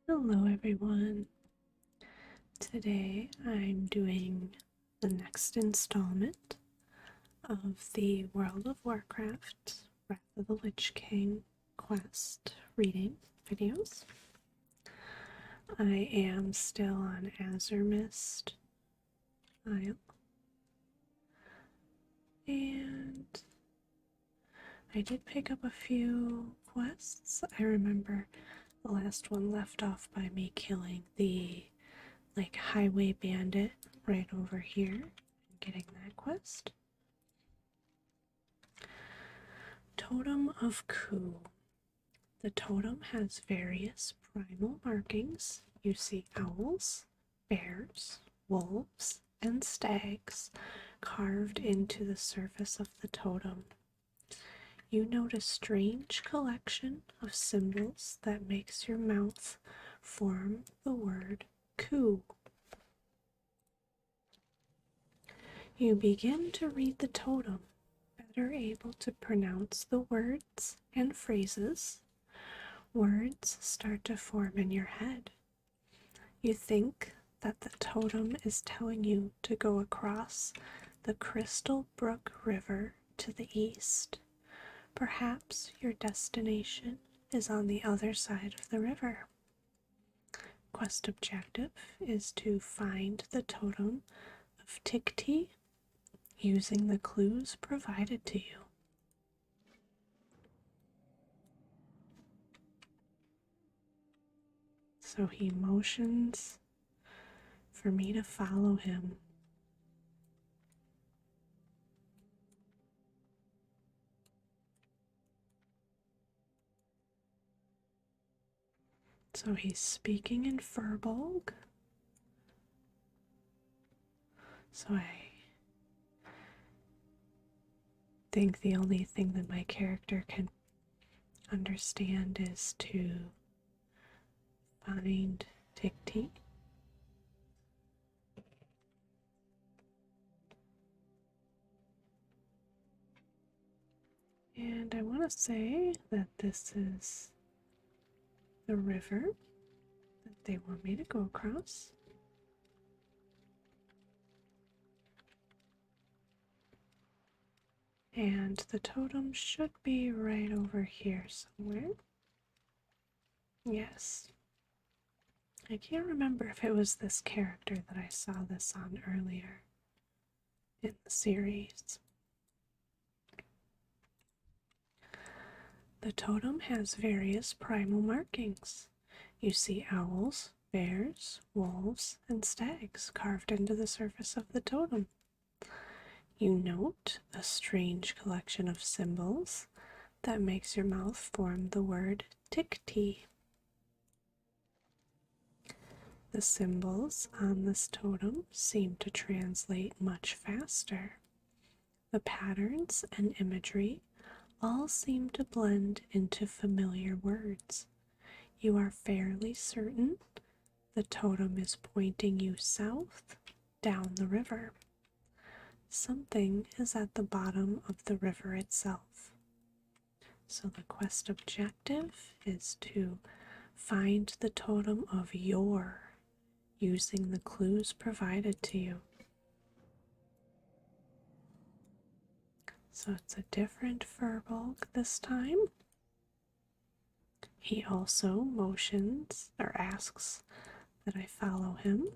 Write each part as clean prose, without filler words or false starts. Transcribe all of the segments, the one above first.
Hello everyone. Today I'm doing the next installment of the World of Warcraft Wrath of the Lich King quest reading videos. I am still on Azurmist Isle, and I did pick up a few quests. I remember the last one left off by me killing the highway bandit right over here and getting that quest. Totem of Ku. The totem has various primal markings. You see owls, bears, wolves, and stags carved into the surface of the totem. You note a strange collection of symbols that makes your mouth form the word Ku. You begin to read the totem, better able to pronounce the words and phrases. Words start to form in your head. You think that the totem is telling you to go across the Crystal Brook River to the east. Perhaps your destination is on the other side of the river. Quest objective is to find the totem of Tikti using the clues provided to you. So he motions for me to follow him. So he's speaking in Furbolg. So I think the only thing that my character can understand is to find Tikti. And I want to say that this is the river that they want me to go across. And the totem should be right over here somewhere. Yes. I can't remember if it was this character that I saw this on earlier in the series. The totem has various primal markings. You see owls, bears, wolves, and stags carved into the surface of the totem. You note a strange collection of symbols that makes your mouth form the word Tikti. The symbols on this totem seem to translate much faster. The patterns and imagery all seem to blend into familiar words. You are fairly certain the totem is pointing you south down the river. Something is at the bottom of the river itself. So the quest objective is to find the totem of Yor using the clues provided to you. So it's a different Furbolg this time. He also motions or asks that I follow him.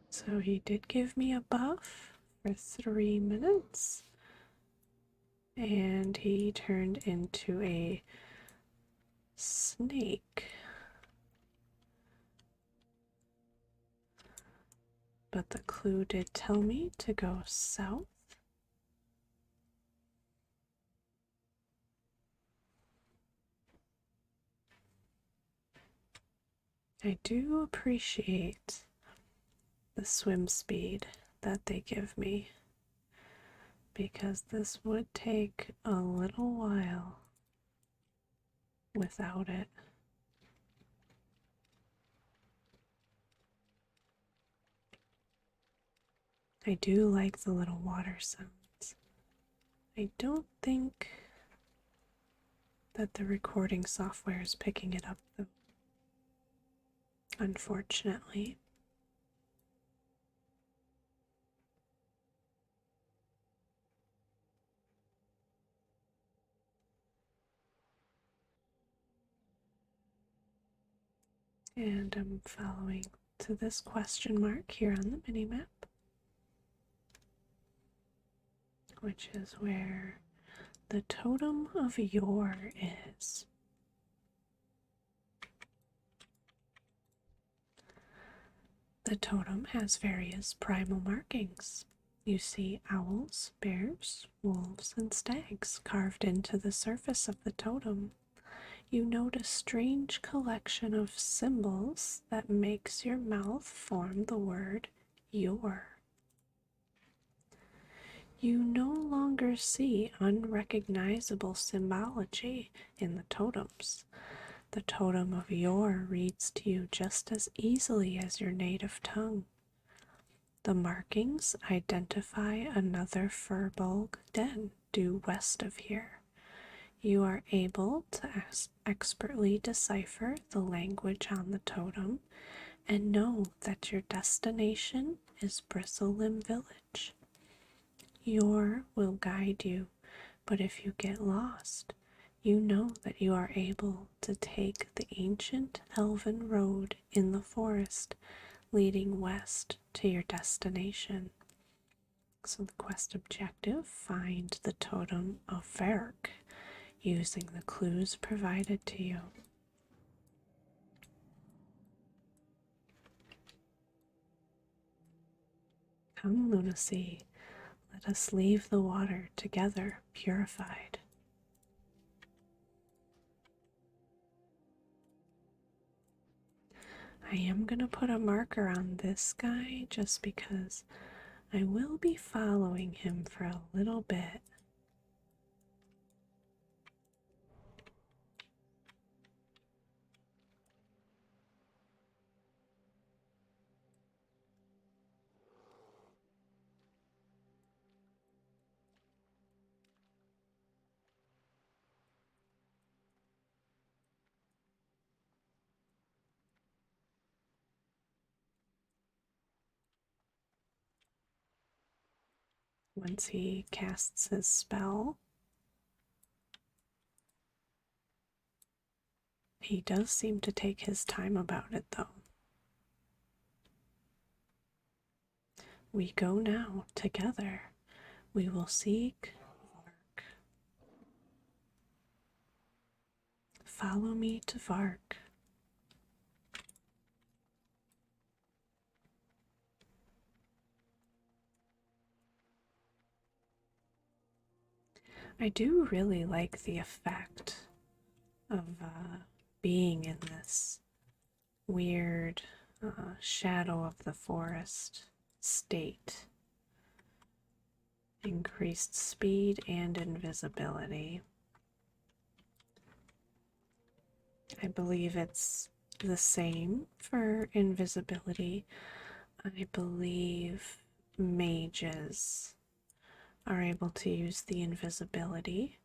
So he did give me a buff for 3 minutes, and he turned into a snake. But the clue did tell me to go south. I do appreciate the swim speed that they give me, because this would take a little while without it. I do like the little water sounds. I don't think that the recording software is picking it up, though, unfortunately. And I'm following to this question mark here on the minimap, which is where the totem of yore is. The totem has various primal markings. You see owls, bears, wolves, and stags carved into the surface of the totem. You note a strange collection of symbols that makes your mouth form the word your. You no longer see unrecognizable symbology in the totems. The totem of yore reads to you just as easily as your native tongue. The markings identify another Furbolg den due west of here. You are able to expertly decipher the language on the totem and know that your destination is Bristlelim Village. Yore will guide you, but if you get lost, you know that you are able to take the ancient elven road in the forest leading west to your destination. So the quest objective, find the totem of Varric using the clues provided to you. Come, Lunacy, let us leave the water together purified. I am going to put a marker on this guy just because I will be following him for a little bit. Once he casts his spell, he does seem to take his time about it, though. We go now together. We will seek Vark. Follow me to Vark. I do really like the effect of being in this weird shadow of the forest state. Increased speed and invisibility. I believe it's the same for invisibility. I believe mages are able to use the invisibility.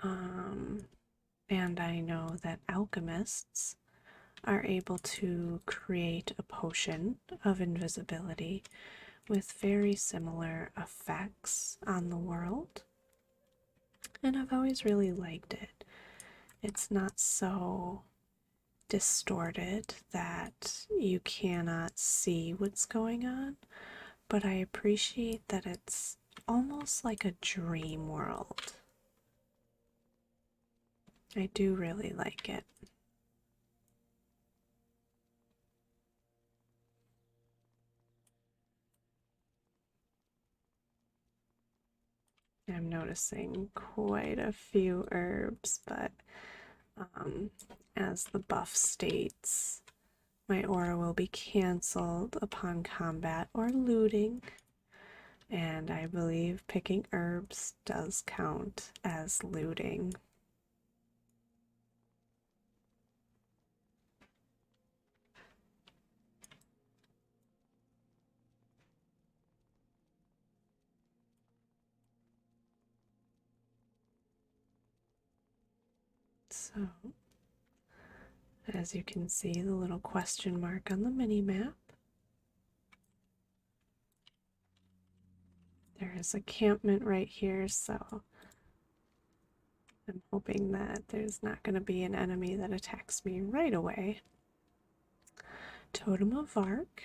And I know that alchemists are able to create a potion of invisibility with very similar effects on the world. And I've always really liked it. It's not so distorted that you cannot see what's going on, but I appreciate that it's almost like a dream world. I do really like it. I'm noticing quite a few herbs, but as the buff states, my aura will be cancelled upon combat or looting, and I believe picking herbs does count as looting. So, as you can see, the little question mark on the mini map, there is a campment right here, so I'm hoping that there's not going to be an enemy that attacks me right away. Totem of Vark.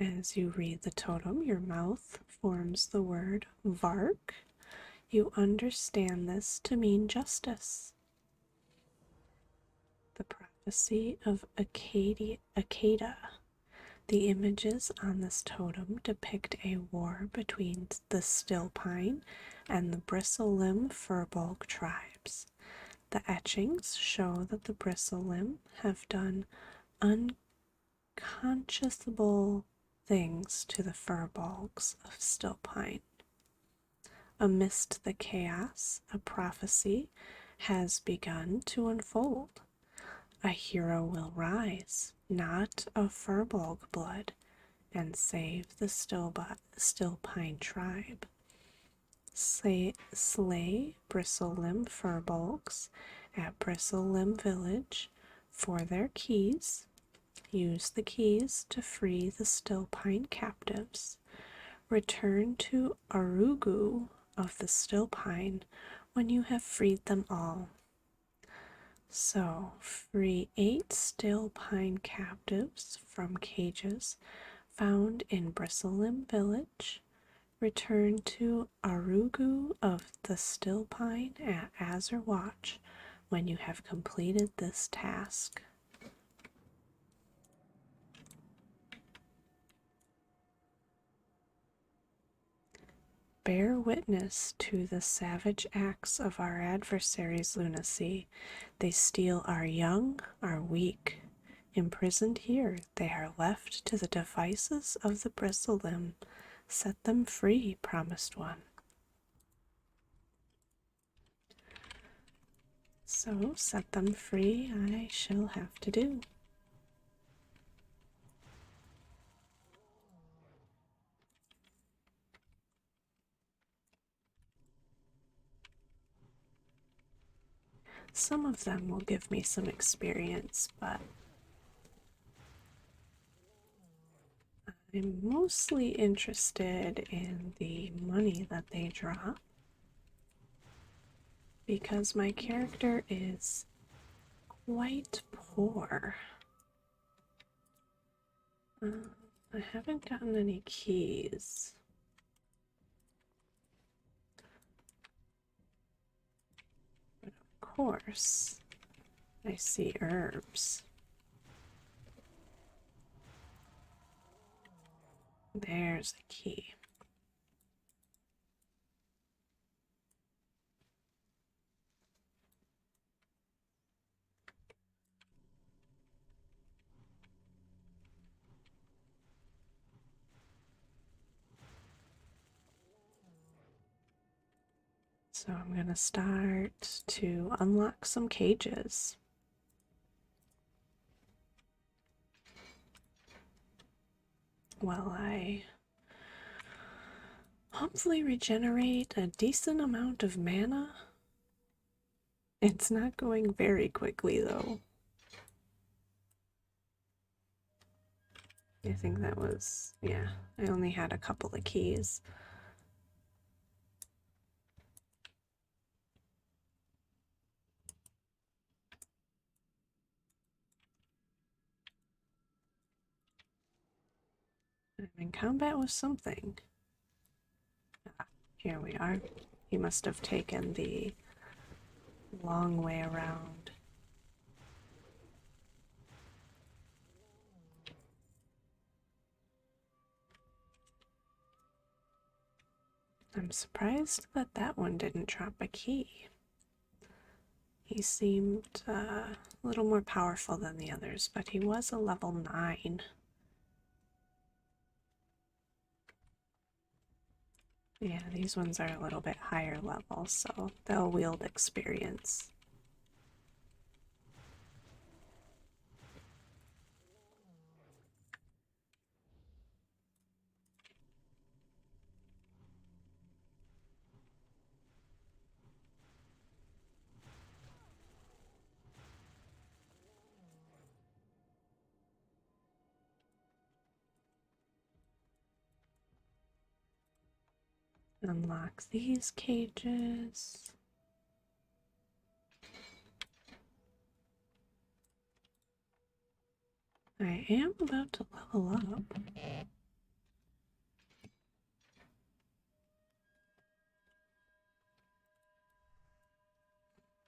As you read the totem, your mouth forms the word Vark. You understand this to mean justice. The prophecy of Akeda. The images on this totem depict a war between the Still Pine and the Bristlelimb Furbolg tribes. The etchings show that the Bristlelimb have done unconscionable things to the Furbolgs of Still Pine. Amidst the chaos, a prophecy has begun to unfold. A hero will rise, not of Furbolg blood, and save the Still Pine tribe. Slay Bristlelimb Furbolgs at Bristlelimb Village for their keys. Use the keys to free the Still Pine captives. Return to Arugu of the Still Pine when you have freed them all. So, free 8 Still Pine captives from cages found in Bristlelimb Village. Return to Arugu of the Still Pine at Azur Watch when you have completed this task. Bear witness to the savage acts of our adversaries' lunacy. They steal our young, our weak. Imprisoned here, they are left to the devices of the Bristlelimb. Set them free, promised one. So, set them free I shall have to do. Some of them will give me some experience, but I'm mostly interested in the money that they drop because my character is quite poor. I haven't gotten any keys. But of course, I see herbs. There's a key. So I'm going to start to unlock some cages. While I hopefully regenerate a decent amount of mana. It's not going very quickly though. I think that was, yeah, I only had a couple of keys. I'm in combat with something. Ah, here we are. He must have taken the long way around. I'm surprised that that one didn't drop a key. He seemed a little more powerful than the others, but he was a level 9. Yeah, these ones are a little bit higher level, so they'll wield experience. Unlock these cages. I am about to level up.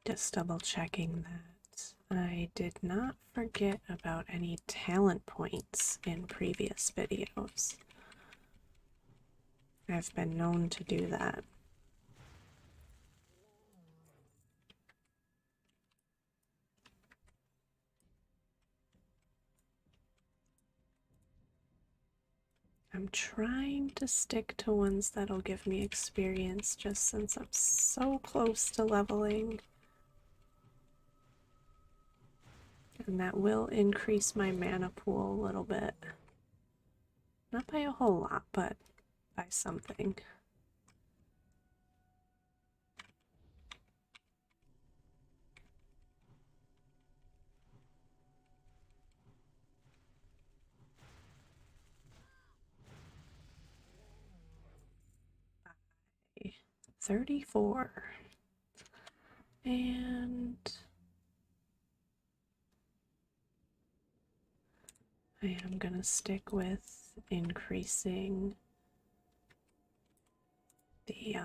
Just double checking that I did not forget about any talent points in previous videos. I've been known to do that. I'm trying to stick to ones that'll give me experience just since I'm so close to leveling. And that will increase my mana pool a little bit. Not by a whole lot, but by something. By 34. And I am going to stick with increasing the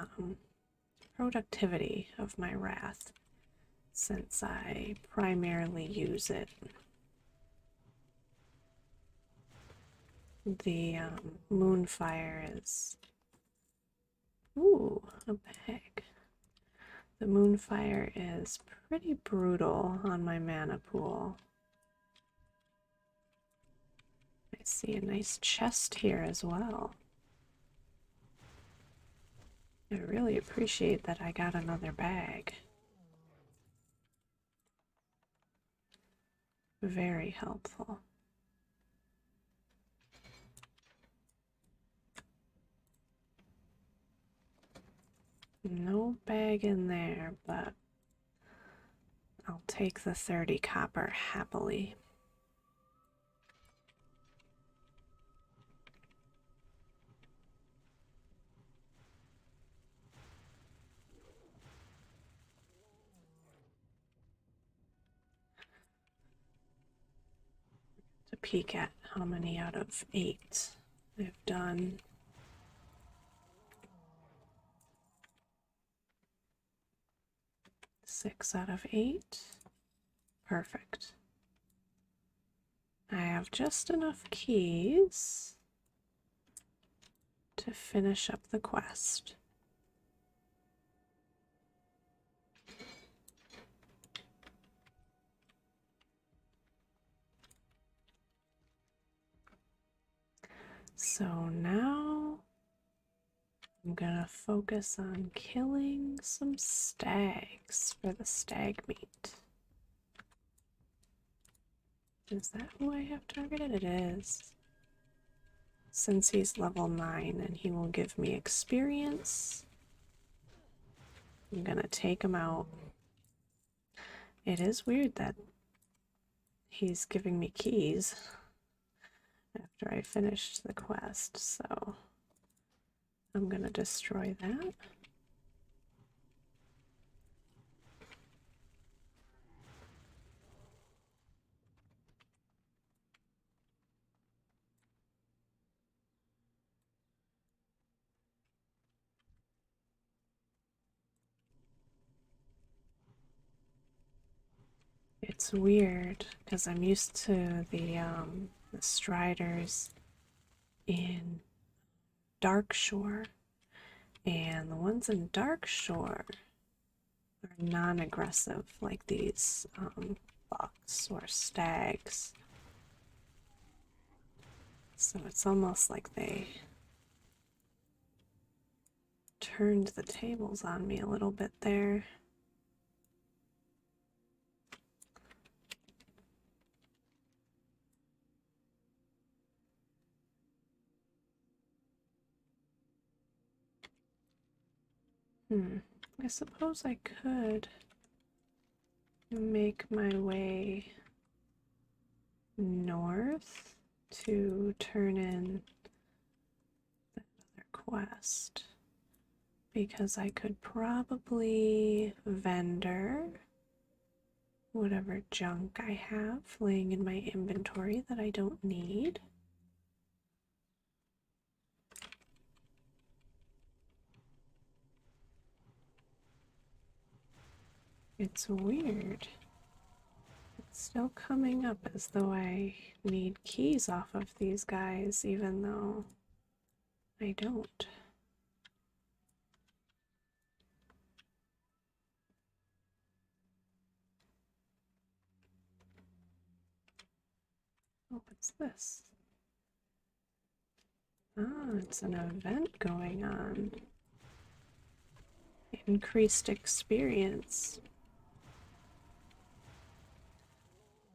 productivity of my wrath since I primarily use it. The Moonfire is... Ooh, a bag. The Moonfire is pretty brutal on my mana pool. I see a nice chest here as well. I really appreciate that I got another bag. Very helpful. No bag in there, but I'll take the 30 copper happily. To peek at how many out of 8 I've done. Six out of 8. Perfect. I have just enough keys to finish up the quest. So now I'm gonna focus on killing some stags for the stag meat. Is that who I have targeted? It is. Since he's level 9 and he will give me experience, I'm gonna take him out. It is weird that he's giving me keys after I finished the quest, so I'm gonna destroy that. It's weird because I'm used to the striders in Darkshore, and the ones in Darkshore are non-aggressive like these bucks or stags. So it's almost like they turned the tables on me a little bit there. I suppose I could make my way north to turn in that other quest. because I could probably vendor whatever junk I have laying in my inventory that I don't need. It's weird. It's still coming up as though I need keys off of these guys, even though I don't. Oh, what's this? Ah, it's an event going on. Increased experience.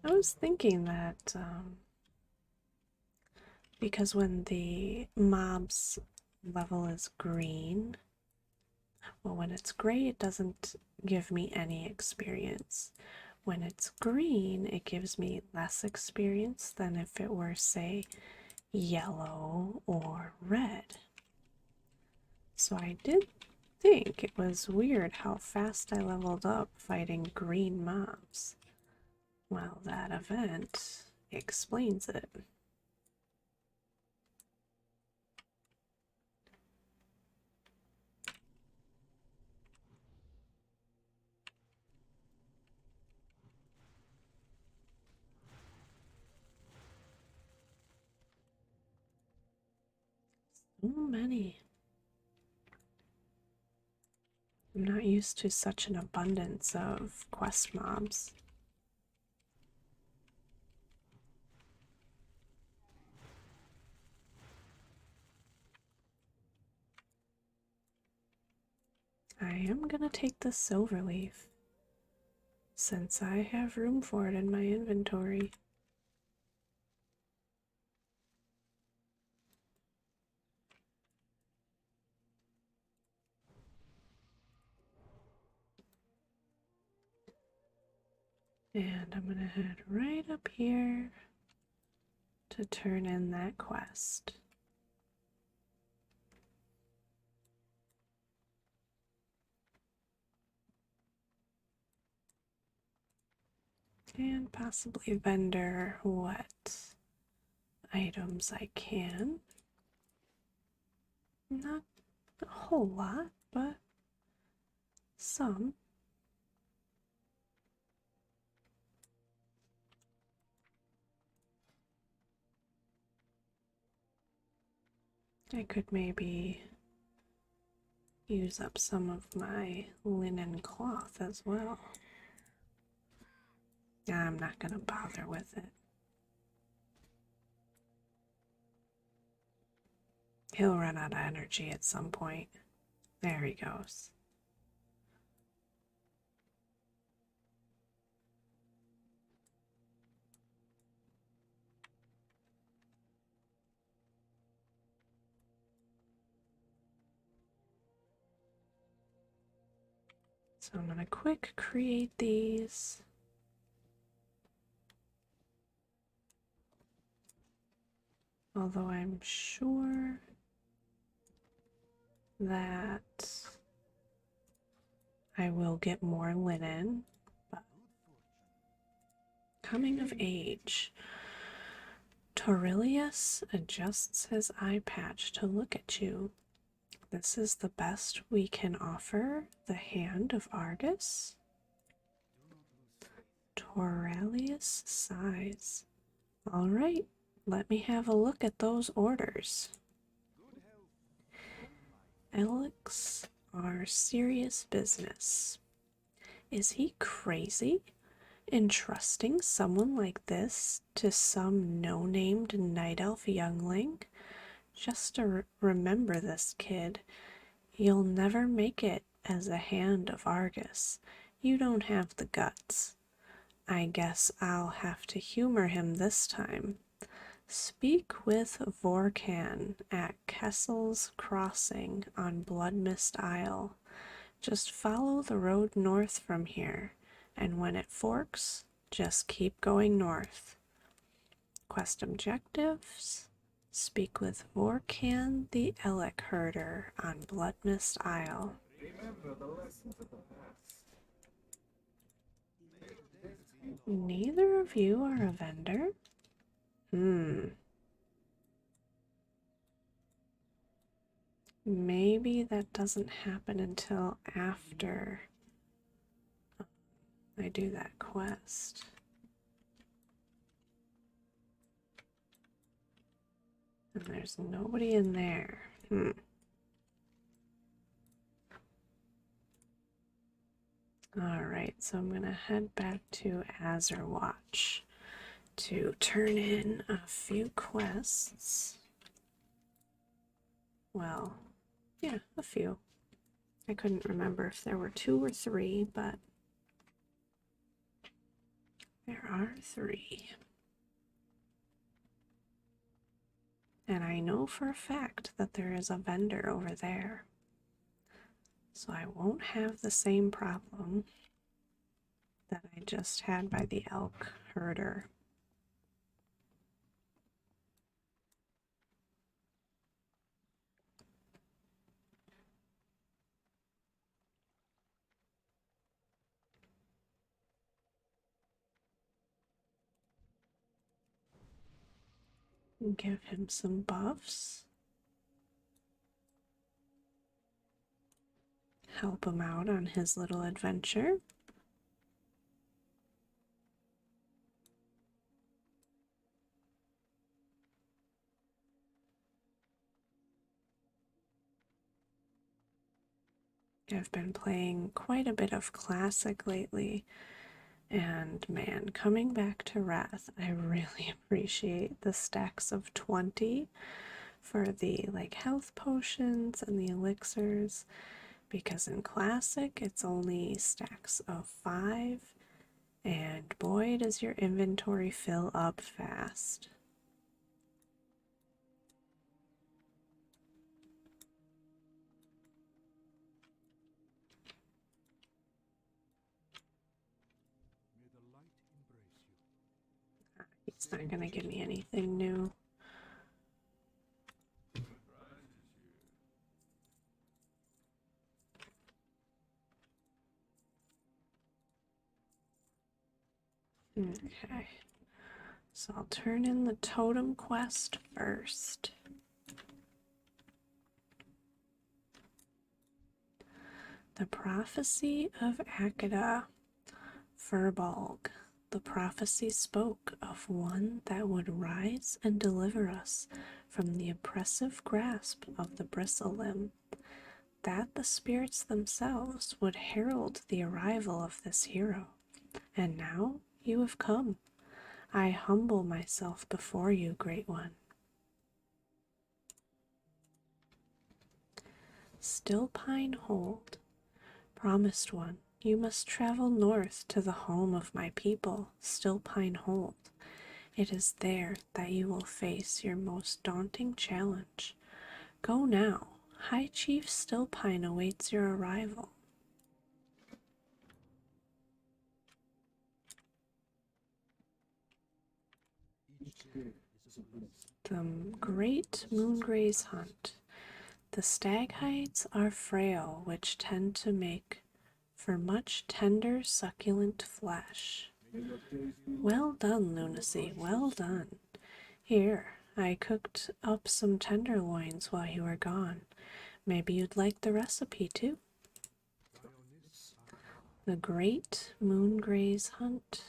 I was thinking that because when the mob's level is green, well, when it's gray, it doesn't give me any experience. When it's green, it gives me less experience than if it were, say, yellow or red. So I did think it was weird how fast I leveled up fighting green mobs. Well, that event explains it. So many. I'm not used to such an abundance of quest mobs. I am gonna take the silver leaf, since I have room for it in my inventory. And I'm gonna head right up here to turn in that quest. And possibly vendor what items I can. Not a whole lot, but some. I could maybe use up some of my linen cloth as well. I'm not gonna bother with it. He'll run out of energy at some point. There he goes. So I'm gonna quick create these. Although I'm sure that I will get more linen. But coming of age. Torilius adjusts his eye patch to look at you. This is the best we can offer, the hand of Argus. Torilius sighs. All right, let me have a look at those orders. Alex are serious business. Is he crazy? Entrusting someone like this to some no-named night elf youngling? Just to remember this, kid. You'll never make it as a hand of Argus. You don't have the guts. I guess I'll have to humor him this time. Speak with Vorkan at Kessel's Crossing on Bloodmist Isle. Just follow the road north from here, and when it forks, just keep going north. Quest objectives: Speak with Vorkan the Elec Herder on Bloodmist Isle. Neither of you are a vendor? Maybe that doesn't happen until after I do that quest. And there's nobody in there. Alright, so I'm gonna head back to Azerwatch to turn in a few quests. Well, yeah, a few. I couldn't remember if there were 2 or 3, but there are 3. And I know for a fact that there is a vendor over there. So I won't have the same problem that I just had by the elk herder. Give him some buffs. Help him out on his little adventure. I've been playing quite a bit of classic lately, and man, coming back to Wrath, I really appreciate the stacks of 20 for the like health potions and the elixirs, because in classic it's only stacks of 5, and boy does your inventory fill up fast. It's not gonna give me anything new. Okay, so I'll turn in the totem quest first. The Prophecy of Akada. Furbolg. The prophecy spoke of one that would rise and deliver us from the oppressive grasp of the bristlelimb, that the spirits themselves would herald the arrival of this hero. And now you have come. I humble myself before you, Great One. Stillpine Hold. Promised One, you must travel north to the home of my people, Stillpine Hold. It is there that you will face your most daunting challenge. Go now. High Chief Stillpine awaits your arrival. The Great Moongray's Hunt. The stag hides are frail, which tend to make for much tender, succulent flesh. Well done, Lunacy, well done. Here, I cooked up some tenderloins while you were gone. Maybe you'd like the recipe too? The Great Moongray's Hunt.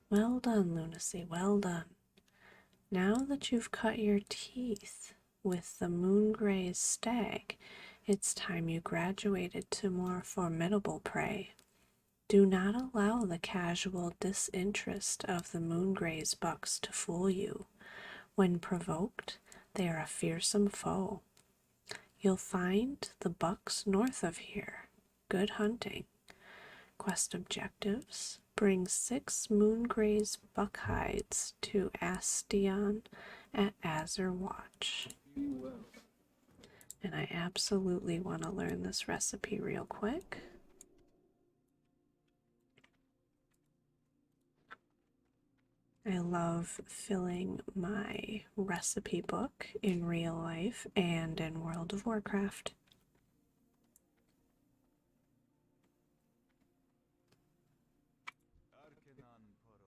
Well done, Lunacy, well done. Now that you've cut your teeth with the Moongray's stag, it's time you graduated to more formidable prey. Do not allow the casual disinterest of the Moongray's bucks to fool you. When provoked, they are a fearsome foe. You'll find the bucks north of here. Good hunting. Quest objectives. Bring 6 Moongray's buck hides to Astion at Azerwatch. And I absolutely want to learn this recipe real quick. I love filling my recipe book in real life and in World of Warcraft.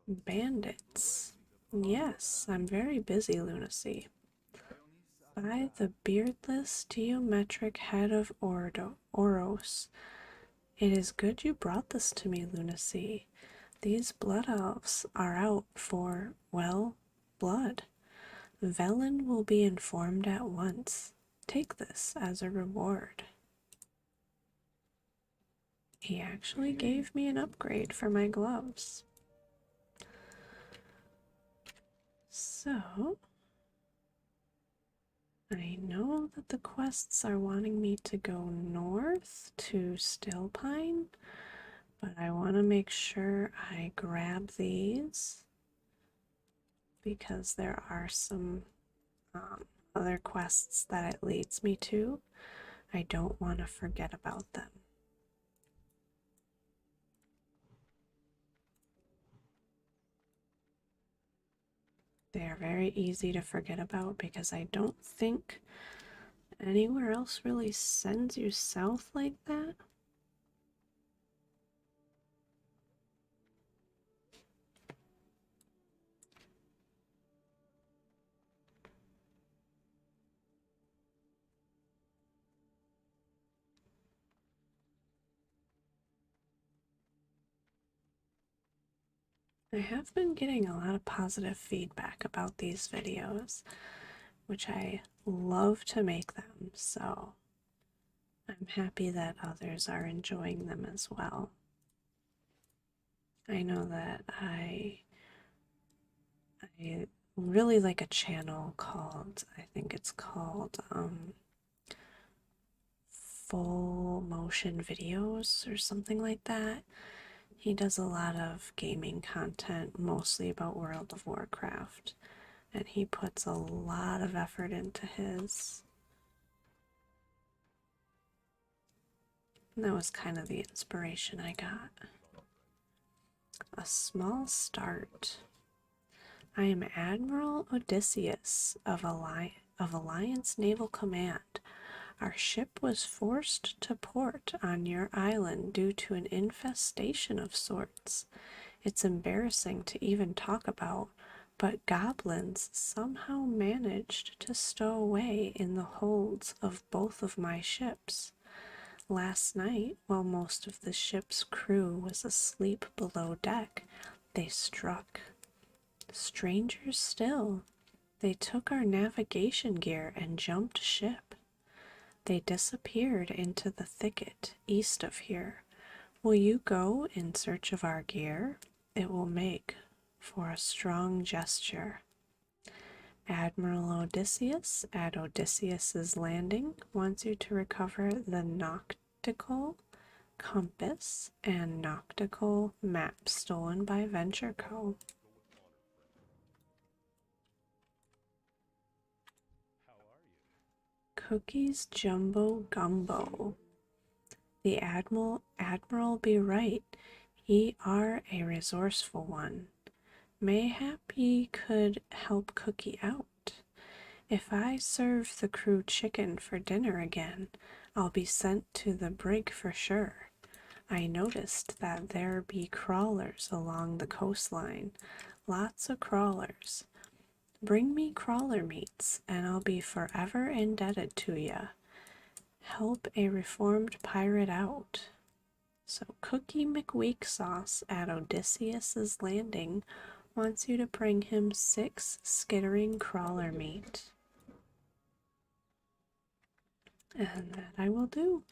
Bandits. Yes, I'm very busy, Lunacy. By the beardless geometric head of Oros, it is good you brought this to me, Lunacy. These blood elves are out for, well, blood. Velen will be informed at once. Take this as a reward. He actually gave me an upgrade for my gloves. So, I know that the quests are wanting me to go north to Stillpine, but I want to make sure I grab these because there are some other quests that it leads me to. I don't want to forget about them. They are very easy to forget about because I don't think anywhere else really sends you south like that. I have been getting a lot of positive feedback about these videos, which I love to make them, so I'm happy that others are enjoying them as well. I know that I really like a channel called, I think it's called Full Motion Videos or something like that. He does a lot of gaming content, mostly about World of Warcraft, and he puts a lot of effort into his. And that was kind of the inspiration I got. A small start. I am Admiral Odysseus of Alliance Naval Command. Our ship was forced to port on your island due to an infestation of sorts. It's embarrassing to even talk about, but goblins somehow managed to stow away in the holds of both of my ships. Last night, while most of the ship's crew was asleep below deck, they struck. Strangers still, they took our navigation gear and jumped ship. They disappeared into the thicket east of here. Will you go in search of our gear? It will make for a strong gesture. Admiral Odysseus at Odysseus's Landing wants you to recover the Noctical compass and Noctical map stolen by Venture Co. Cookies Jumbo Gumbo. The Admiral be right. Ye are a resourceful one. Mayhap ye could help Cookie out. If I serve the crew chicken for dinner again, I'll be sent to the brig for sure. I noticed that there be crawlers along the coastline. Lots of crawlers. Bring me crawler meats, and I'll be forever indebted to ya. Help a reformed pirate out. So Cookie McWeaksauce at Odysseus's Landing wants you to bring him 6 skittering crawler meat. And that I will do.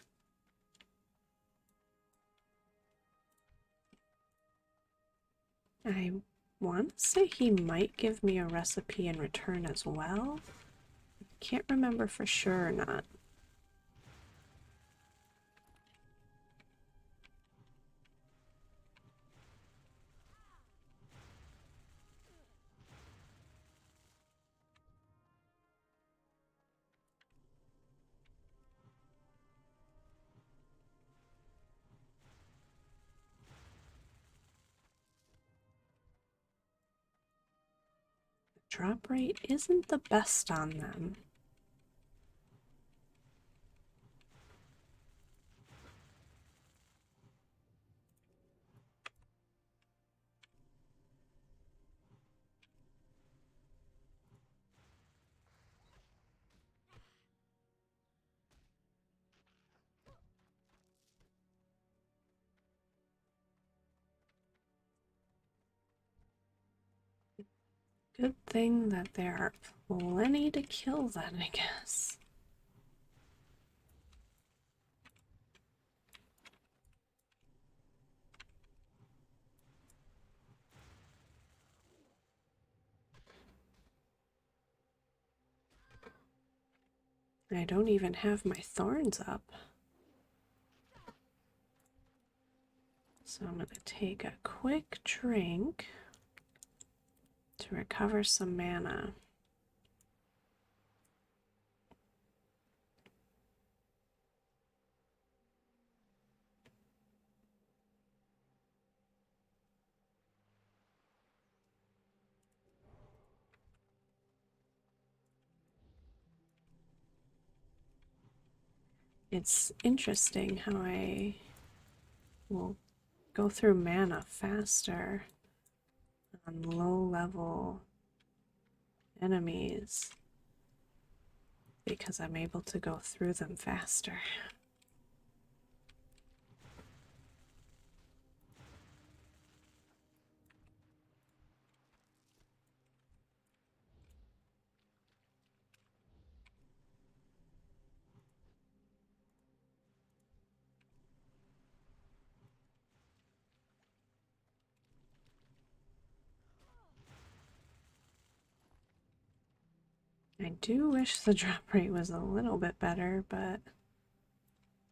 I want to say he might give me a recipe in return as well. Can't remember for sure or not. drop rate isn't the best on them. Good thing that there are plenty to kill then, I guess. I don't even have my thorns up. So I'm going to take a quick drink to recover some mana. It's interesting how I will go through mana faster on low level enemies because I'm able to go through them faster. I do wish the drop rate was a little bit better, but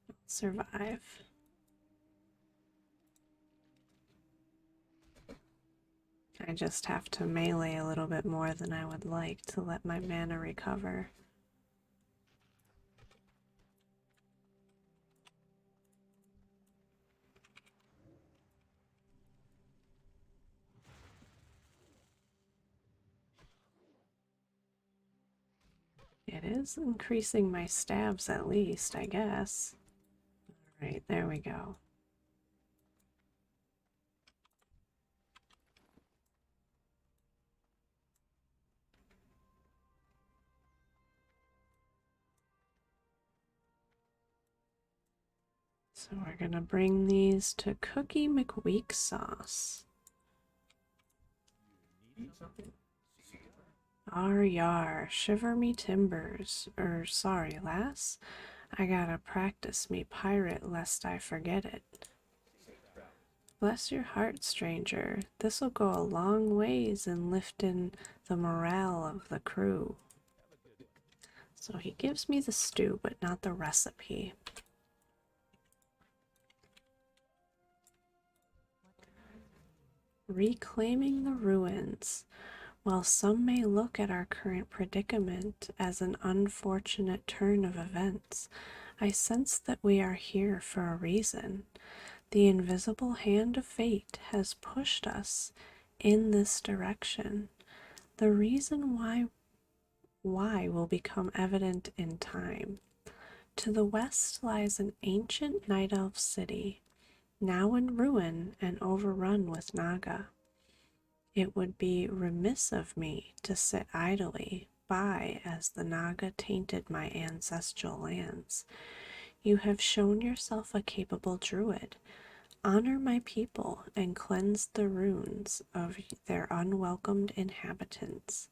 I'll survive. I just have to melee a little bit more than I would like to let my mana recover. It is increasing my stabs at least, I guess. Alright, there we go. So we're gonna bring these to Cookie McWeak sauce. Yar, shiver me timbers. Sorry, lass. I gotta practice me pirate lest I forget it. Bless your heart, stranger. This'll go a long ways in lifting the morale of the crew. So he gives me the stew, but not the recipe. Reclaiming the ruins. While some may look at our current predicament as an unfortunate turn of events, I sense that we are here for a reason. The invisible hand of fate has pushed us in this direction. The reason why will become evident in time. To the west lies an ancient night elf city, now in ruin and overrun with Naga. It would be remiss of me to sit idly by as the Naga tainted my ancestral lands. You have shown yourself a capable druid. Honor my people and cleanse the ruins of their unwelcomed inhabitants.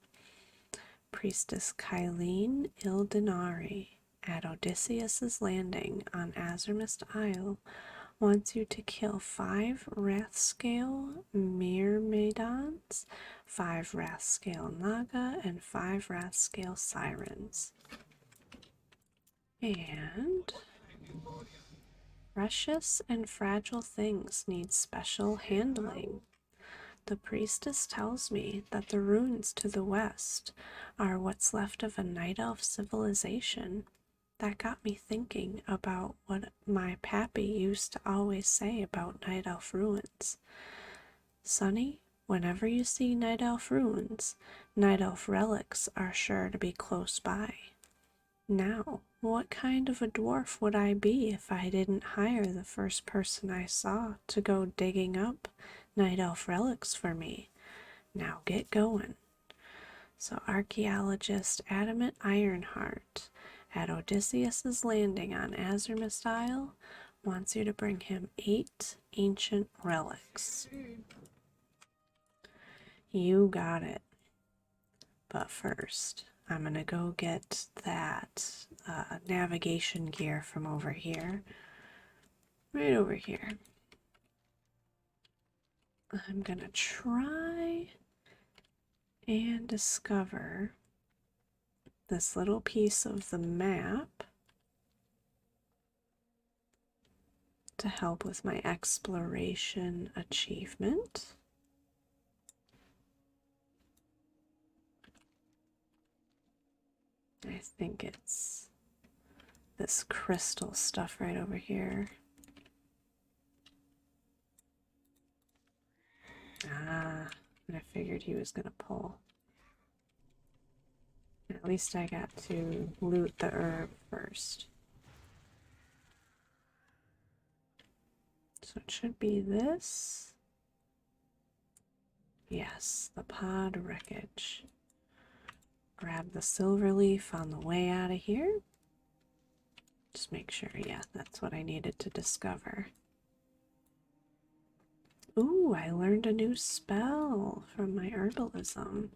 Priestess Kylene Ildenari at Odysseus's landing on Azurmist Isle wants you to kill 5 Wrathscale Myrmidons, 5 Wrathscale Naga, and 5 Wrathscale Sirens. And precious and fragile things need special handling. The priestess tells me that the ruins to the west are what's left of a night elf civilization. That got me thinking about what my pappy used to always say about night elf ruins. Sonny, Whenever you see Night Elf ruins, Night Elf relics are sure to be close by. Now, what kind of a dwarf would I be if I didn't hire the first person I saw to go digging up Night Elf relics for me? Now get going. So archaeologist Adamant Ironheart at Odysseus's landing on Azurmist Isle wants you to bring him 8 ancient relics. You got it. But first, I'm going to go get that navigation gear from over here. Right over here. I'm going to try and discover this little piece of the map to help with my exploration achievement. I think it's this crystal stuff right over here. Ah, I figured he was gonna pull. At least I got to loot the herb first. So it should be this. Yes, the pod wreckage. Grab the silver leaf on the way out of here. Just make sure, yeah, that's what I needed to discover. Ooh, I learned a new spell from my herbalism.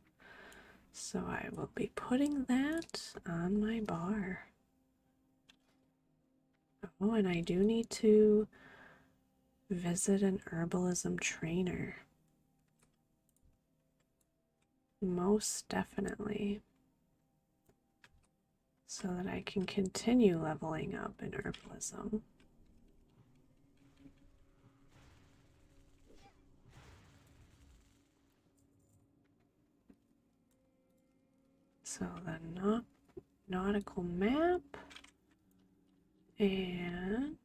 So I will be putting that on my bar. Oh, and I do need to visit an herbalism trainer. Most definitely. So that I can continue leveling up in herbalism. So the nautical map and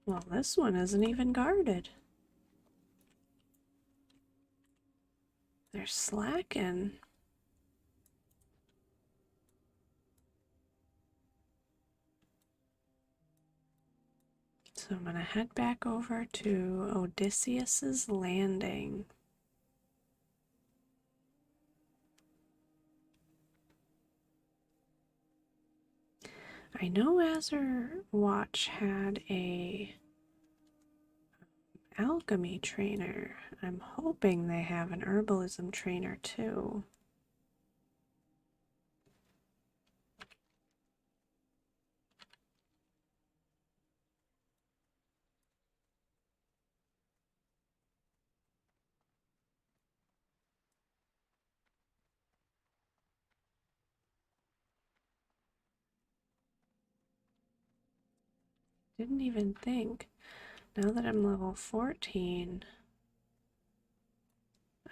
well, this one isn't even guarded. They're slacking. So I'm gonna head back over to Odysseus's landing. I know Azure Watch had a alchemy trainer. I'm hoping they have an herbalism trainer too. Didn't even think. Now that I'm level 14,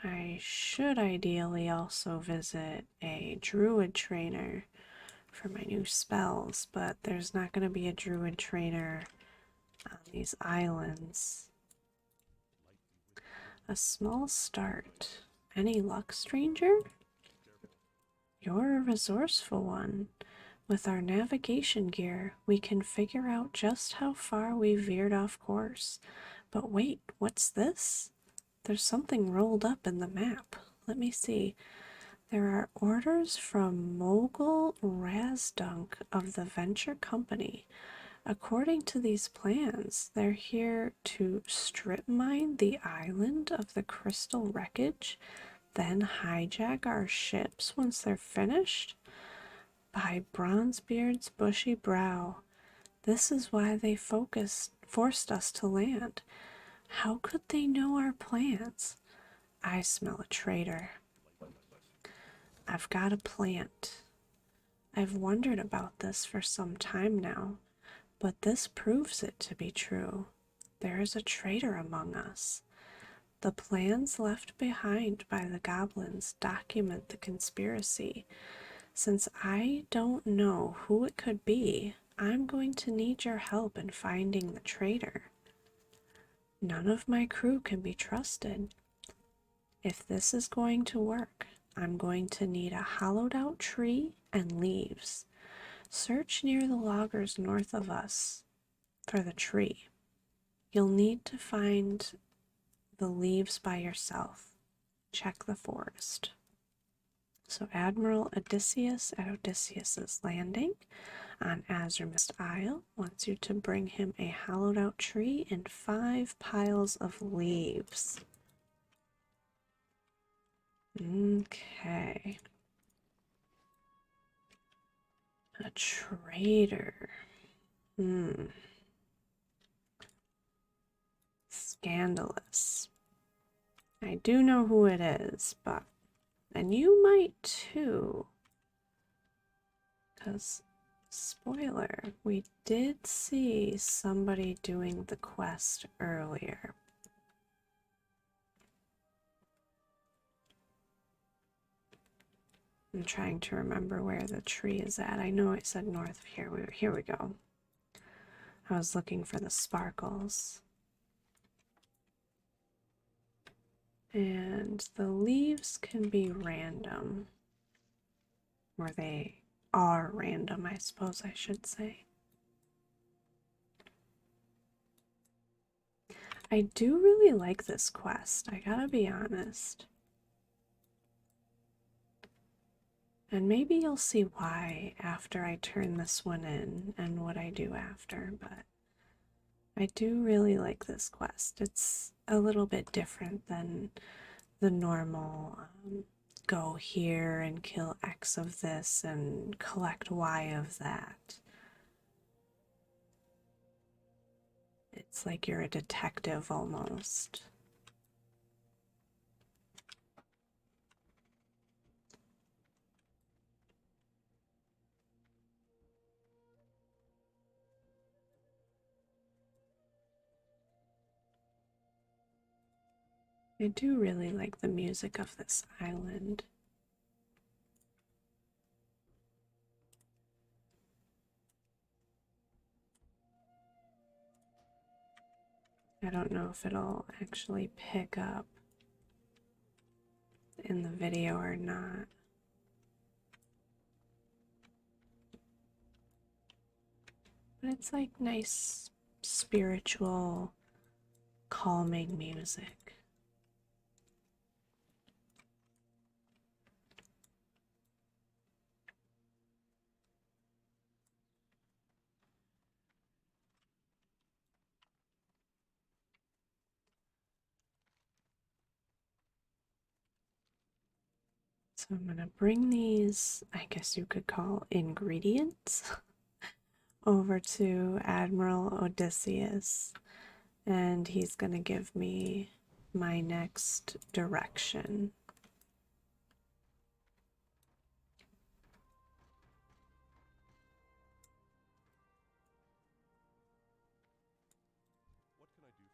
I should ideally also visit a druid trainer for my new spells, but there's not going to be a druid trainer on these islands. A small start. Any luck, stranger? You're a resourceful one. With our navigation gear, we can figure out just how far we veered off course. But wait, what's this? There's something rolled up in the map. Let me see. There are orders from Mogul Razdunk of the Venture Company. According to these plans, they're here to strip mine the island of the crystal wreckage, then hijack our ships once they're finished. By Bronzebeard's bushy brow, this is why they forced us to land. How could they know our plans? I smell a traitor. I've got a plant. I've wondered about this for some time now, but this proves it to be true. There is a traitor among us. The plans left behind by the goblins document the conspiracy. Since I don't know who it could be, I'm going to need your help in finding the traitor. None of my crew can be trusted. If this is going to work, I'm going to need a hollowed out tree and leaves. Search near the loggers north of us for the tree. You'll need to find the leaves by yourself. Check the forest. So Admiral Odysseus at Odysseus's landing on Azurmist Isle wants you to bring him a hollowed out tree and 5 piles of leaves. Okay. A trader. Scandalous. I do know who it is, but... And you might too. Because, spoiler, we did see somebody doing the quest earlier. I'm trying to remember where the tree is at. I know it said north of here. Here we go. I was looking for the sparkles. And the leaves can be random. Or they are random, I suppose I should say. I do really like this quest, I gotta be honest. And maybe you'll see why after I turn this one in and what I do after, but I do really like this quest. It's a little bit different than the normal go here and kill X of this and collect Y of that. It's like you're a detective almost. I do really like the music of this island. I don't know if it'll actually pick up in the video or not. But it's like nice, spiritual, calming music. So I'm gonna bring these, I guess you could call ingredients, over to Admiral Odysseus, and he's gonna give me my next direction. What can I do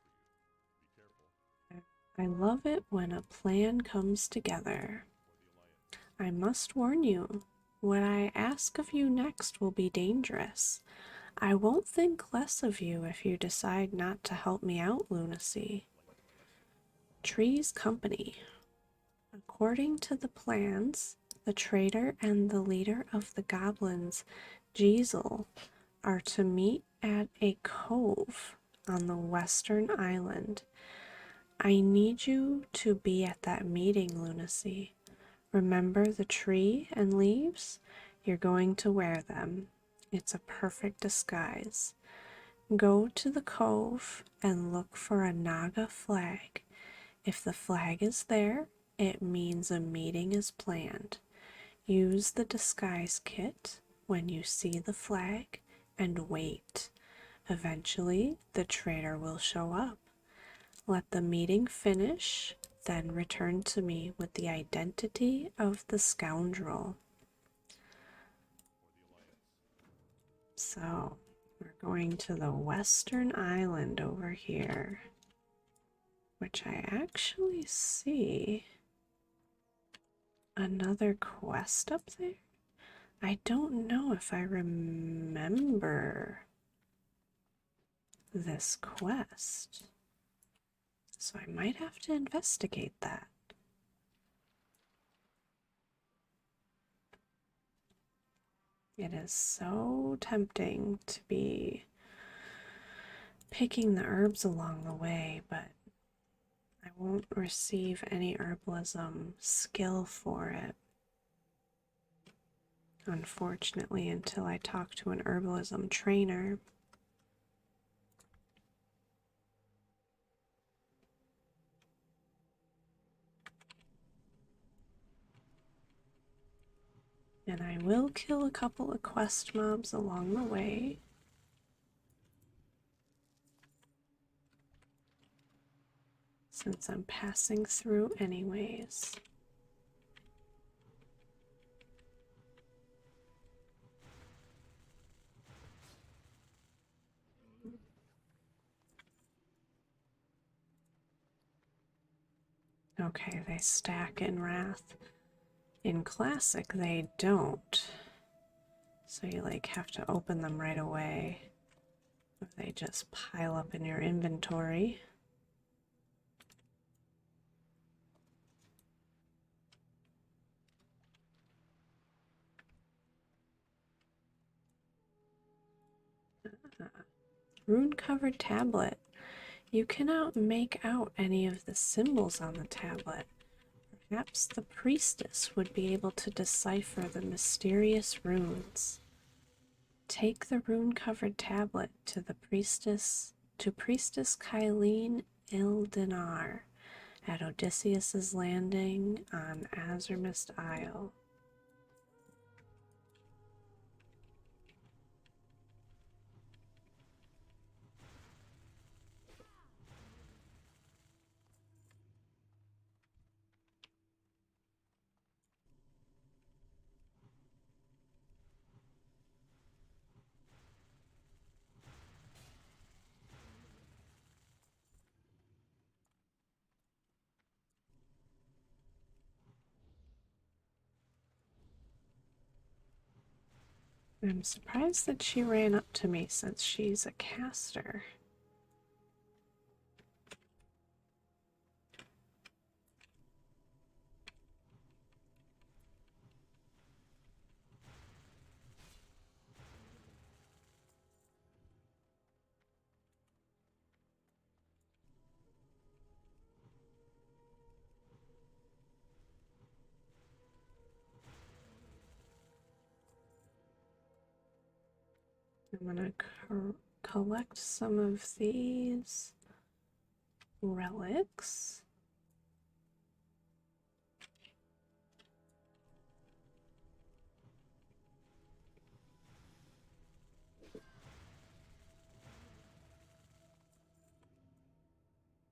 for you? Be careful. I love it when a plan comes together. I must warn you, what I ask of you next will be dangerous. I won't think less of you if you decide not to help me out, Lunacy. Tree's Company. According to the plans, the trader and the leader of the goblins, Jeezel, are to meet at a cove on the western island. I need you to be at that meeting, Lunacy. Remember the tree and leaves? You're going to wear them. It's a perfect disguise. Go to the cove and look for a Naga flag. If the flag is there, it means a meeting is planned. Use the disguise kit when you see the flag and wait. Eventually, the traitor will show up. Let the meeting finish, then return to me with the identity of the scoundrel. So, we're going to the western island over here, which I actually see another quest up there. I don't know if I remember this quest. So I might have to investigate that. It is so tempting to be picking the herbs along the way, but I won't receive any herbalism skill for it, unfortunately, until I talk to an herbalism trainer. And I will kill a couple of quest mobs along the way. Since I'm passing through anyways. Okay, they stack in Wrath. In Classic, they don't. So you like have to open them right away. Or they just pile up in your inventory. Rune-covered tablet. You cannot make out any of the symbols on the tablet. Perhaps the priestess would be able to decipher the mysterious runes. Take the rune-covered tablet to Priestess Kylene Ildinar at Odysseus's Landing on Azurmist Isle. I'm surprised that she ran up to me since she's a caster. I'm gonna collect some of these relics.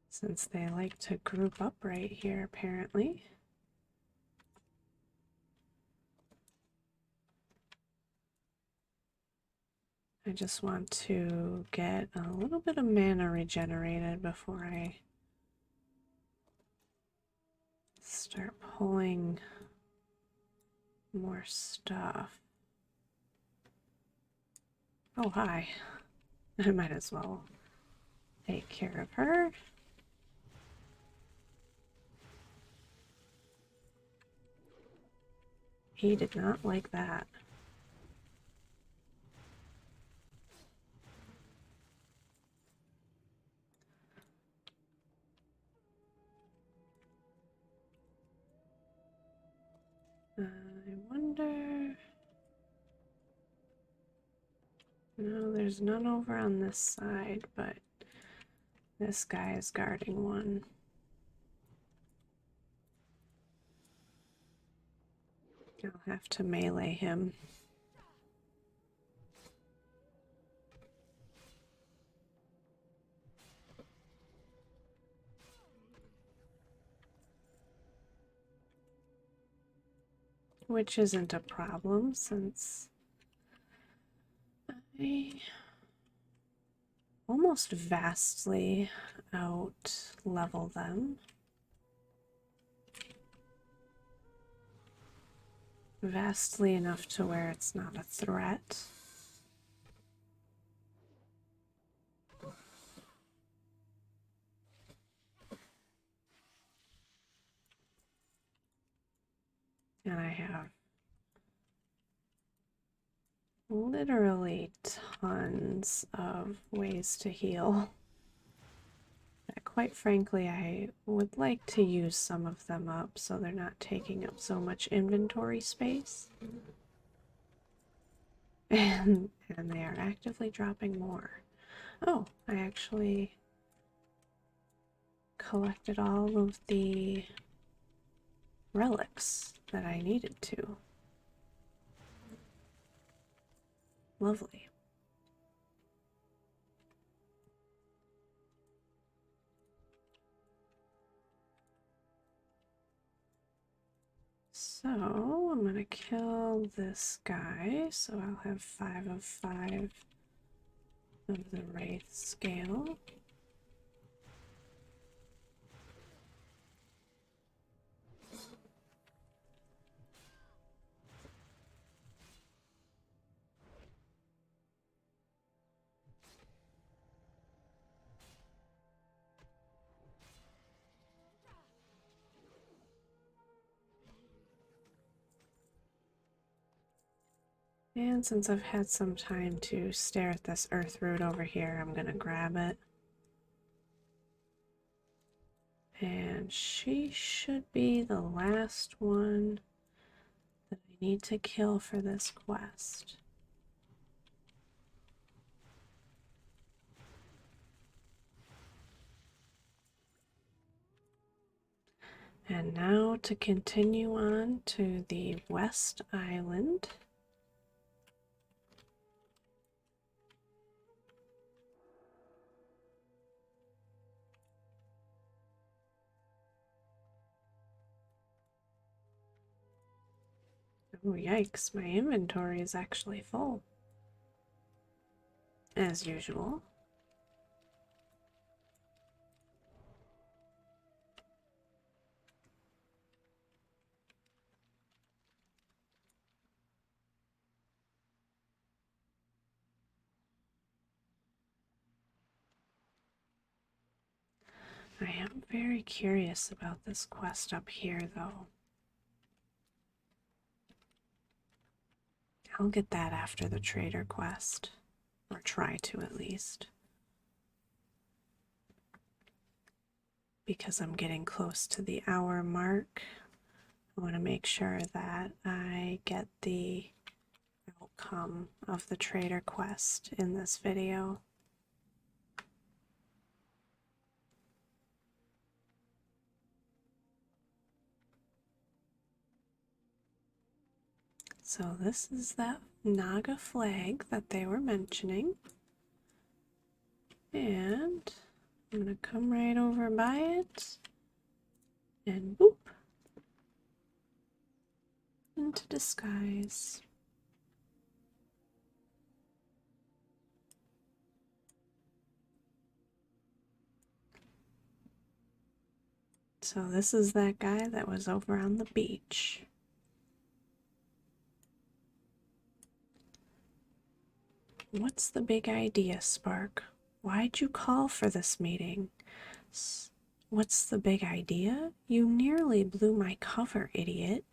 Since they like to group up right here, apparently. I just want to get a little bit of mana regenerated before I start pulling more stuff. Oh, hi. I might as well take care of her. He did not like that. I wonder... No, there's none over on this side, but this guy is guarding one. I'll have to melee him. Which isn't a problem since I almost vastly out level them. Vastly enough to where it's not a threat. And I have literally tons of ways to heal. Quite frankly, I would like to use some of them up so they're not taking up so much inventory space. And they are actively dropping more. Oh, I actually collected all of the relics that I needed to. Lovely. So I'm gonna kill this guy, so I'll have 5 of 5 of the Wraith scale. And since I've had some time to stare at this earth root over here, I'm gonna grab it. And she should be the last one that I need to kill for this quest. And now to continue on to the West Island. Oh, yikes, my inventory is actually full. As usual. I am very curious about this quest up here, though. I'll get that after the trader quest, or try to at least. Because I'm getting close to the hour mark, I want to make sure that I get the outcome of the trader quest in this video. So this is that Naga flag that they were mentioning. And I'm going to come right over by it and boop into disguise. So this is that guy that was over on the beach. What's the big idea, Spark? Why'd you call for this meeting? What's the big idea? You nearly blew my cover, idiot.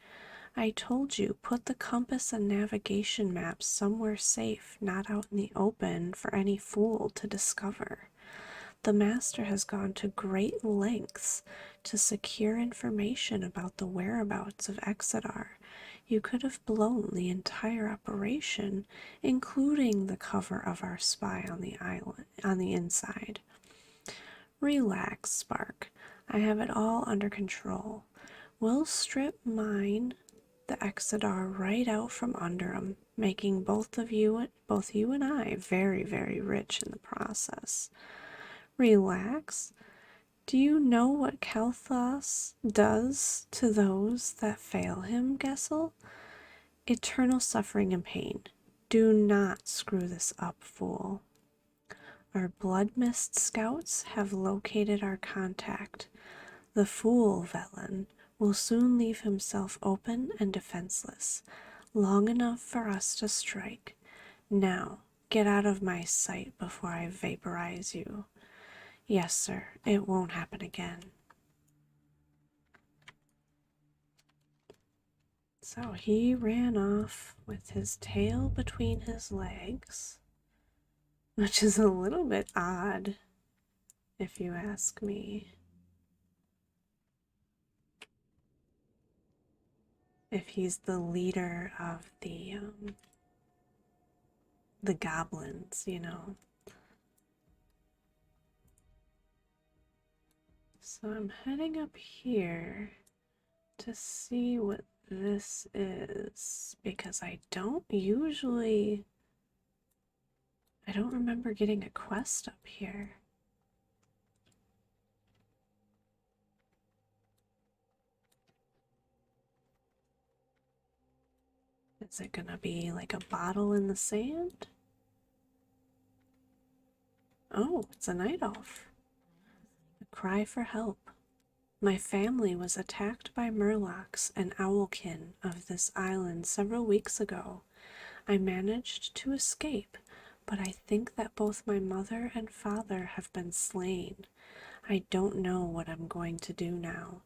I told you, put the compass and navigation maps somewhere safe, not out in the open for any fool to discover. The Master has gone to great lengths to secure information about the whereabouts of Exeter. You could have blown the entire operation, including the cover of our spy on the island, on the inside. Relax, Spark. I have it all under control. We'll strip mine the Exeter right out from under 'em, making both you and I very, very rich in the process. Relax. Do you know what Kalthos does to those that fail him, Gessel? Eternal suffering and pain. Do not screw this up, fool. Our blood mist scouts have located our contact. The fool, Velen, will soon leave himself open and defenseless, long enough for us to strike. Now, get out of my sight before I vaporize you. Yes, sir, it won't happen again. So he ran off with his tail between his legs, which is a little bit odd, if you ask me. If he's the leader of the goblins, you know. So I'm heading up here to see what this is, because I don't remember getting a quest up here. Is it gonna be like a bottle in the sand? Oh, it's a night elf. A cry for help. My family was attacked by murlocs and owlkin of this island several weeks ago. I managed to escape, but I think that both my mother and father have been slain. I don't know what I'm going to do now,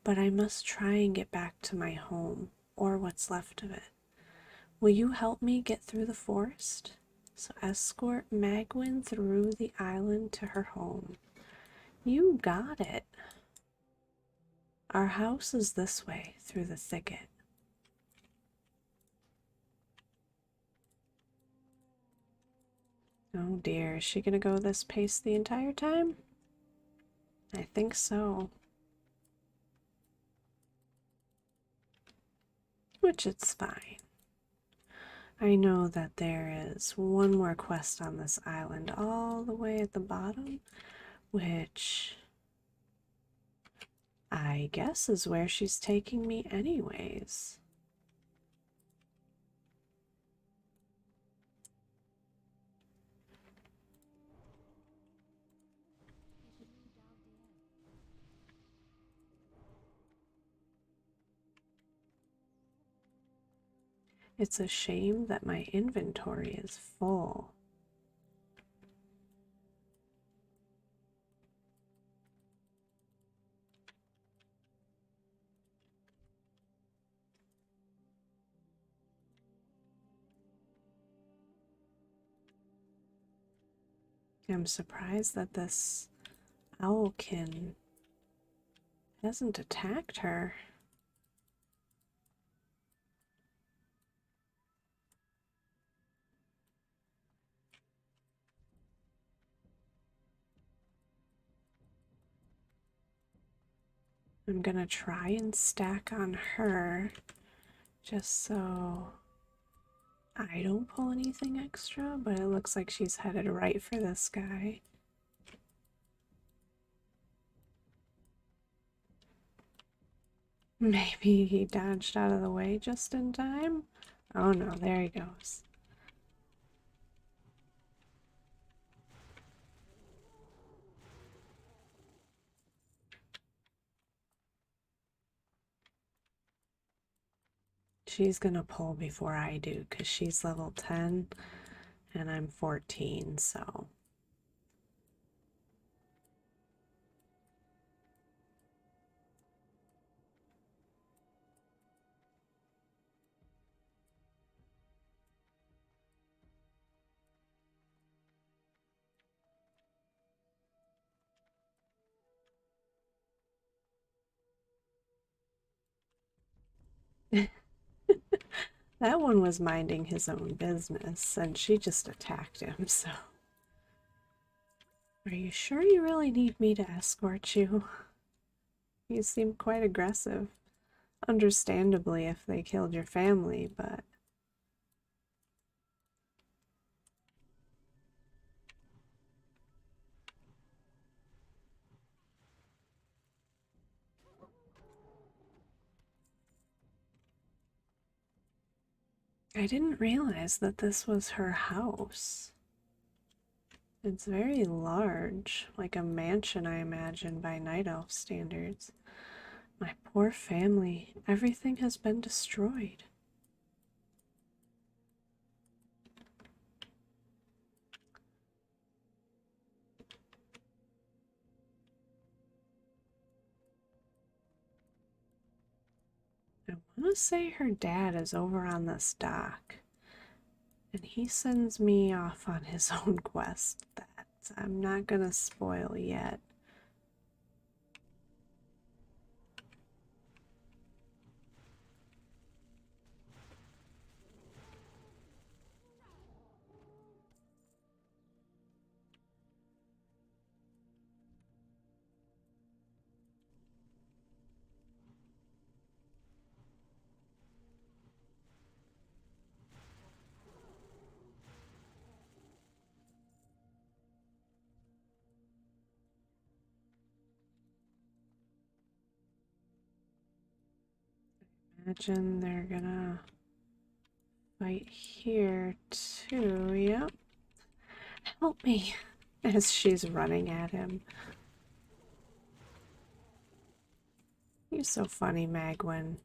but I must try and get back to my home, or what's left of it. Will you help me get through the forest? So escort Magwyn through the island to her home. You got it. Our house is this way, through the thicket. Oh dear, is she gonna go this pace the entire time? I think so. Which it's fine. I know that there is one more quest on this island all the way at the bottom, which I guess is where she's taking me anyways. It's a shame that my inventory is full. I'm surprised that this owlkin hasn't attacked her. I'm gonna try and stack on her just so I don't pull anything extra, but it looks like she's headed right for this guy. Maybe he dodged out of the way just in time. Oh no, there he goes. She's gonna pull before I do because she's level 10 and I'm 14, so. That one was minding his own business and she just attacked him, so. Are you sure you really need me to escort you? You seem quite aggressive. Understandably if they killed your family, but. I didn't realize that this was her house. It's very large, like a mansion, I imagine, by Night Elf standards. My poor family, everything has been destroyed. want to say her dad is over on this dock, and he sends me off on his own quest that I'm not gonna spoil yet. Imagine they're gonna fight here too. Yep. Help me as she's running at him. You're so funny, Magwin.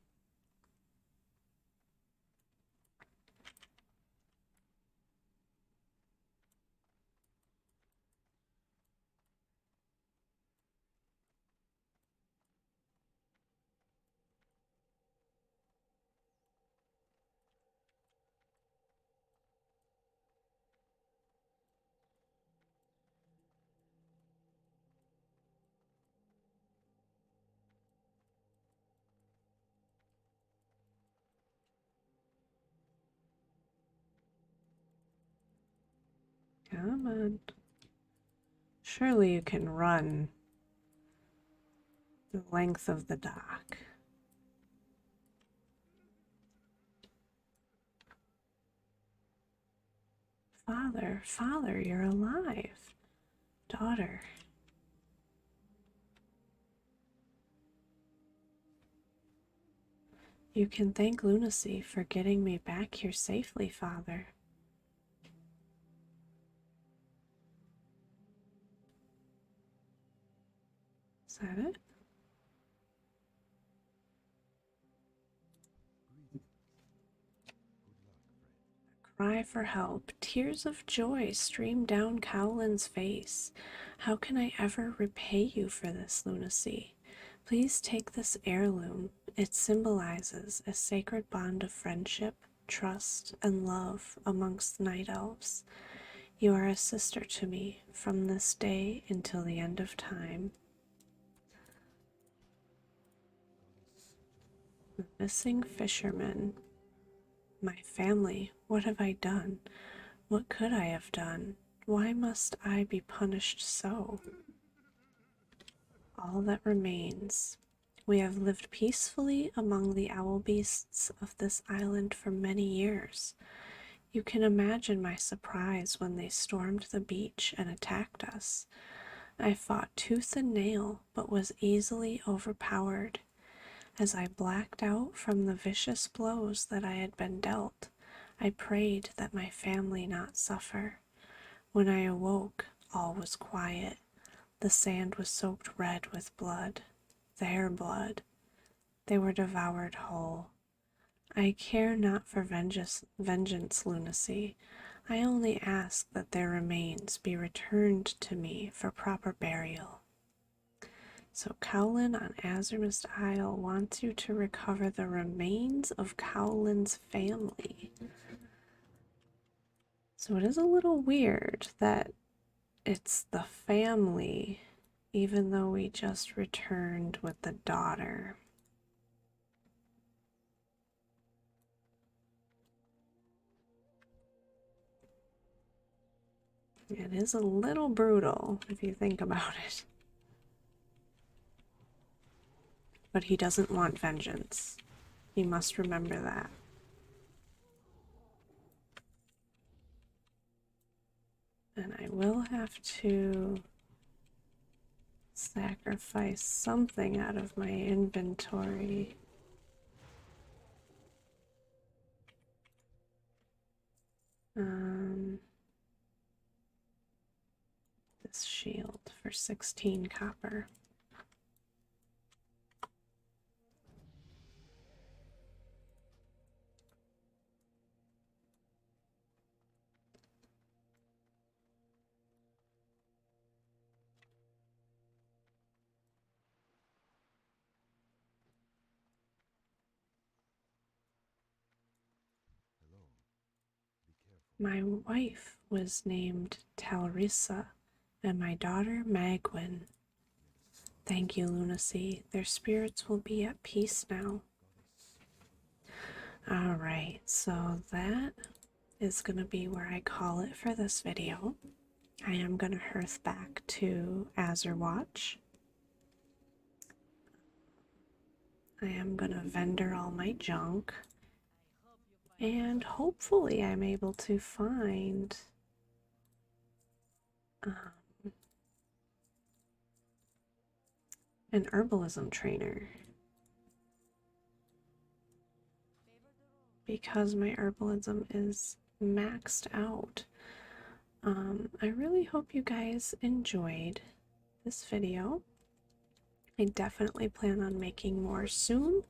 Come on. Surely you can run the length of the dock. Father, father, you're alive. Daughter. You can thank lunacy for getting me back here safely, father. Is that it? Cry for help. Tears of joy stream down Cowlin's face. How can I ever repay you for this, lunacy? Please take this heirloom. It symbolizes a sacred bond of friendship, trust, and love amongst night elves. You are a sister to me from this day until the end of time. The missing fisherman. My family, what have I done? What could I have done? Why must I be punished so? All that remains. We have lived peacefully among the owl beasts of this island for many years. You can imagine my surprise when they stormed the beach and attacked us. I fought tooth and nail, but was easily overpowered. As I blacked out from the vicious blows that I had been dealt, I prayed that my family not suffer. When I awoke, all was quiet. The sand was soaked red with blood, their blood. They were devoured whole. I care not for vengeance, lunacy. I only ask that their remains be returned to me for proper burial. So Cowlin on Azurmist Isle wants you to recover the remains of Cowlin's family. So it is a little weird that it's the family, even though we just returned with the daughter. It is a little brutal if you think about it. But he doesn't want vengeance. You must remember that. And I will have to sacrifice something out of my inventory. This shield for 16 copper. My wife was named Talrissa, and my daughter Magwyn. Thank you, Lunacy. Their spirits will be at peace now. Alright, so that is going to be where I call it for this video. I am going to hearth back to Azerwatch. I am going to vendor all my junk. And hopefully I'm able to find an herbalism trainer. Because my herbalism is maxed out. I really hope you guys enjoyed this video. I definitely plan on making more soon.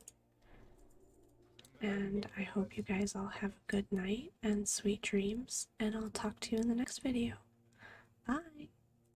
And I hope you guys all have a good night and sweet dreams. And I'll talk to you in the next video. Bye!